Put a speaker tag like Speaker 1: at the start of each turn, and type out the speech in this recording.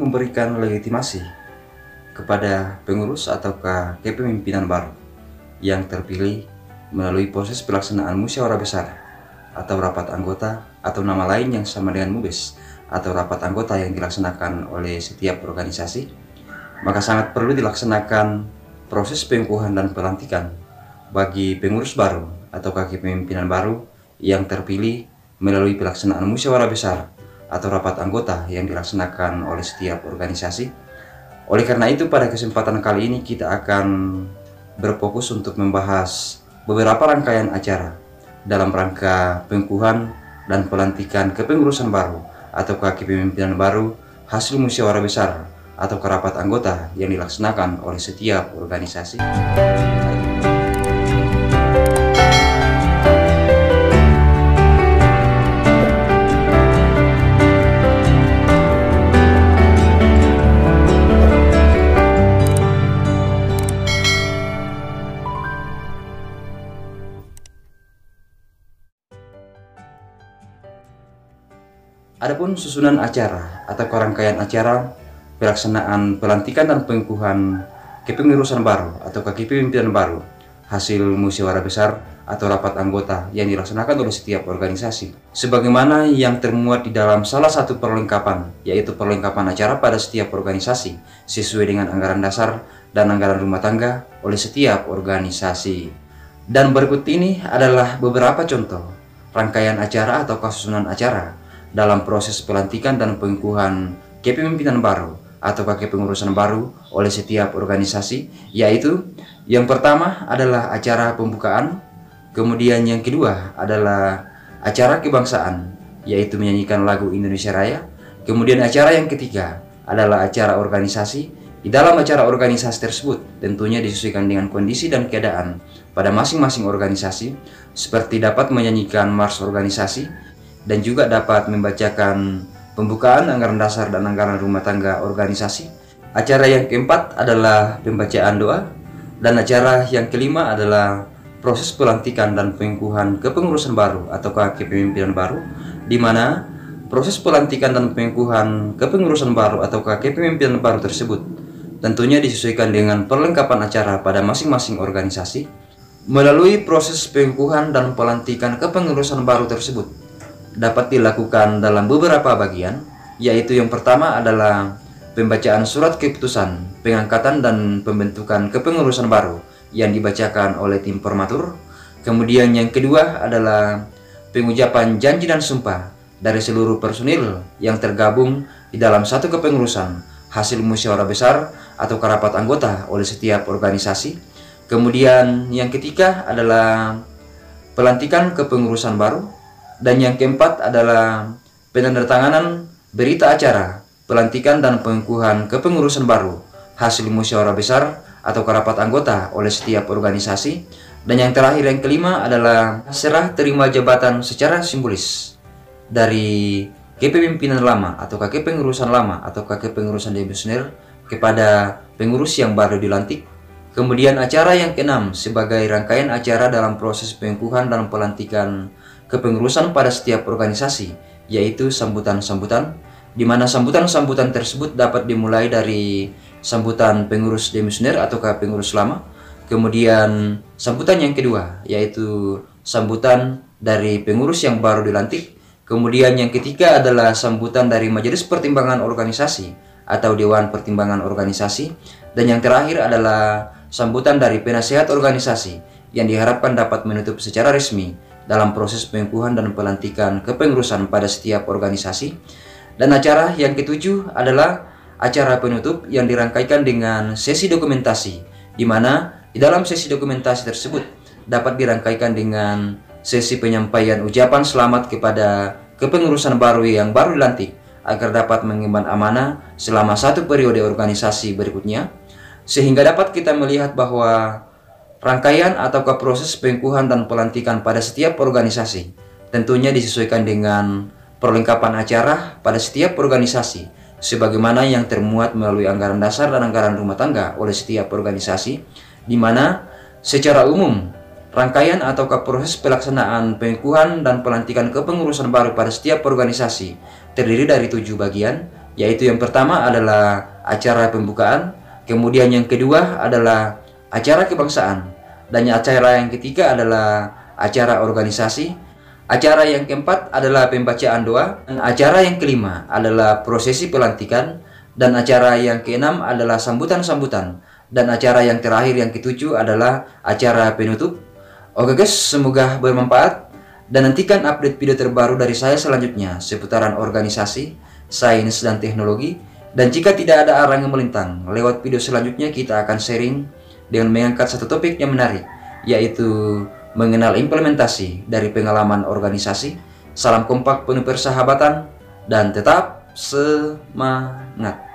Speaker 1: memberikan legitimasi kepada pengurus ataukah kepemimpinan baru yang terpilih melalui proses pelaksanaan musyawarah besar atau rapat anggota atau nama lain yang sama dengan MUBES atau rapat anggota yang dilaksanakan oleh setiap organisasi, maka sangat perlu dilaksanakan proses pengukuhan dan pelantikan bagi pengurus baru atau kepemimpinan baru yang terpilih melalui pelaksanaan musyawarah besar atau rapat anggota yang dilaksanakan oleh setiap organisasi. Oleh karena itu, pada kesempatan kali ini kita akan berfokus untuk membahas beberapa rangkaian acara dalam rangka pengukuhan dan pelantikan kepengurusan baru atau kepemimpinan baru hasil musyawarah besar atau rapat anggota yang dilaksanakan oleh setiap organisasi. Adapun susunan acara atau rangkaian acara pelaksanaan pelantikan dan pengukuhan kepengurusan baru atau kepemimpinan baru hasil musyawarah besar atau rapat anggota yang dilaksanakan oleh setiap organisasi, sebagaimana yang termuat di dalam salah satu perlengkapan, yaitu perlengkapan acara pada setiap organisasi sesuai dengan anggaran dasar dan anggaran rumah tangga oleh setiap organisasi. Dan berikut ini adalah beberapa contoh rangkaian acara atau susunan acara dalam proses pelantikan dan pengukuhan kepemimpinan baru atau kepengurusan baru oleh setiap organisasi, yaitu yang pertama adalah acara pembukaan, kemudian yang kedua adalah acara kebangsaan, yaitu menyanyikan lagu Indonesia Raya, kemudian acara yang ketiga adalah acara organisasi. Di dalam acara organisasi tersebut tentunya disesuaikan dengan kondisi dan keadaan pada masing-masing organisasi, seperti dapat menyanyikan mars organisasi dan juga dapat membacakan pembukaan anggaran dasar dan anggaran rumah tangga organisasi. Acara yang keempat adalah pembacaan doa, dan acara yang kelima adalah proses pelantikan dan pengukuhan kepengurusan baru atau kepemimpinan baru, di mana proses pelantikan dan pengukuhan kepengurusan baru atau kepemimpinan baru tersebut tentunya disesuaikan dengan perlengkapan acara pada masing-masing organisasi. Melalui proses pengukuhan dan pelantikan kepengurusan baru tersebut dapat dilakukan dalam beberapa bagian, yaitu yang pertama adalah pembacaan surat keputusan pengangkatan dan pembentukan kepengurusan baru yang dibacakan oleh tim formatur. Kemudian yang kedua adalah pengucapan janji dan sumpah dari seluruh personil yang tergabung di dalam satu kepengurusan hasil musyawarah besar atau rapat anggota oleh setiap organisasi. Kemudian yang ketiga adalah pelantikan kepengurusan baru. Dan yang keempat adalah penandatanganan berita acara pelantikan dan pengukuhan kepengurusan baru hasil musyawarah besar atau rapat anggota oleh setiap organisasi. Dan yang terakhir yang kelima adalah serah terima jabatan secara simbolis dari kepemimpinan lama atau kepengurusan lama atau kepengurusan demisioner kepada pengurus yang baru dilantik. Kemudian acara yang keenam sebagai rangkaian acara dalam proses pengukuhan dan pelantikan kepengurusan pada setiap organisasi, yaitu sambutan-sambutan, di mana sambutan-sambutan tersebut dapat dimulai dari sambutan pengurus demisioner atau pengurus lama, kemudian sambutan yang kedua yaitu sambutan dari pengurus yang baru dilantik, kemudian yang ketiga adalah sambutan dari majelis pertimbangan organisasi atau dewan pertimbangan organisasi, dan yang terakhir adalah sambutan dari penasehat organisasi yang diharapkan dapat menutup secara resmi dalam proses pengukuhan dan pelantikan kepengurusan pada setiap organisasi. Dan acara yang ketujuh adalah acara penutup yang dirangkaikan dengan sesi dokumentasi, di mana di dalam sesi dokumentasi tersebut dapat dirangkaikan dengan sesi penyampaian ucapan selamat kepada kepengurusan baru yang baru dilantik agar dapat mengemban amanah selama satu periode organisasi berikutnya, sehingga dapat kita melihat bahwa rangkaian atau proses pengukuhan dan pelantikan pada setiap organisasi tentunya disesuaikan dengan perlengkapan acara pada setiap organisasi sebagaimana yang termuat melalui anggaran dasar dan anggaran rumah tangga oleh setiap organisasi, di mana secara umum rangkaian atau proses pelaksanaan pengukuhan dan pelantikan kepengurusan baru pada setiap organisasi terdiri dari 7 bagian, yaitu yang pertama adalah acara pembukaan, kemudian yang kedua adalah acara kebangsaan, dan acara yang ketiga adalah acara organisasi, acara yang keempat adalah pembacaan doa, dan acara yang kelima adalah prosesi pelantikan, dan acara yang keenam adalah sambutan-sambutan, dan acara yang terakhir yang ketujuh adalah acara penutup. Oke guys, semoga bermanfaat, dan nantikan update video terbaru dari saya selanjutnya seputaran organisasi, sains, dan teknologi. Dan jika tidak ada arang yang melintang, lewat video selanjutnya kita akan sharing dengan mengangkat satu topik yang menarik, yaitu mengenal implementasi dari pengalaman organisasi. Salam kompak penuh persahabatan, dan tetap semangat.